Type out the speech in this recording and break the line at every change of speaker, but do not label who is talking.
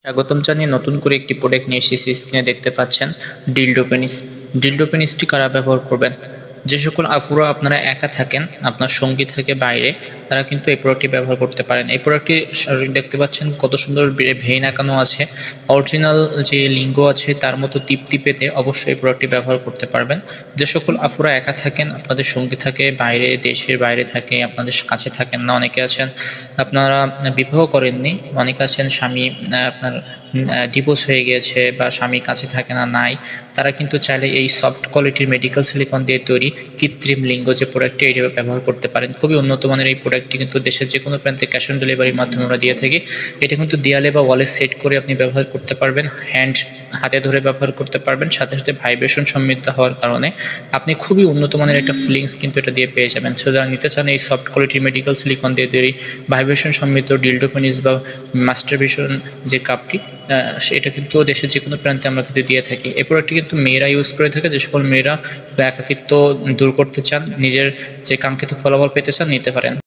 স্বাগতম জানিয়ে নতুন করে একটি প্রোডাক্ট নিয়ে এসেছি। স্ক্রিনে দেখতে পাচ্ছেন ডিলডো পেনিস। ডিলডো পেনিসটি কারা ব্যবহার করবেন? যে সকল আপুরা আপনারা একা থাকেন, আপনার সঙ্গী থাকে বাইরে, তারা কিন্তু এই প্রোডাক্টটি ব্যবহার করতে পারেন। এই প্রোডাক্টটি দেখতে পাচ্ছেন কত সুন্দর ভেইন আঁকানো আছে। অরিজিনাল যে লিঙ্গ আছে তার মতো তৃপ্তি পেতে অবশ্যই এই প্রোডাক্টটি ব্যবহার করতে পারবেন। যে সকল আপুরা একা থাকেন, আপনাদের সঙ্গী থাকে বাইরে, দেশের বাইরে থাকে, আপনাদের কাছে থাকেন না, অনেকে আছেন আপনারা বিবাহ করেননি, অনেকে আছেন স্বামী আপনার ডিভোর্স হয়ে গিয়েছে বা স্বামী কাছে থাকে না, নাই, তারা কিন্তু চাইলে এই সফট কোয়ালিটির মেডিকেল সিলিকন দিয়ে তৈরি কৃত্রিম লিঙ্গ যে প্রোডাক্টটি এটি ব্যবহার করতে পারেন। খুবই উন্নত মানের এই প্রোডাক্টটি কিন্তু দেশের যে কোনো প্রান্তে ক্যাশ অন ডেলিভারির মাধ্যমে আমরা দিয়ে থাকি। এটা কিন্তু দেয়ালে বা ওয়ালে সেট করে আপনি ব্যবহার করতে পারবেন, হাতে ধরে ব্যবহার করতে পারবেন, সাথে সাথে ভাইব্রেশন সমৃদ্ধ হওয়ার কারণে আপনি খুবই উন্নত মানের একটা ফিলিংস কিন্তু এটা দিয়ে পেয়ে যাবেন। সো যারা নিতে চান এই সফট কোয়ালিটির মেডিকেল সিলিকন দিয়ে তৈরি ভাইব্রেশন সমৃদ্ধ ডিলডো পেনিস বা মাস্টারবেশন যে কাপটি, সেটা কিন্তু দেশের যে কোনো প্রান্তে আমরা কিন্তু দিয়ে থাকি। এই প্রোডাক্টটি কিন্তু মেয়েরা ইউজ করে থাকে। যে সকল মেয়েরা একাকিত্ব দূর করতে চান, নিজের যে কাঙ্ক্ষিত ফলাফল পেতে চান, নিতে পারেন।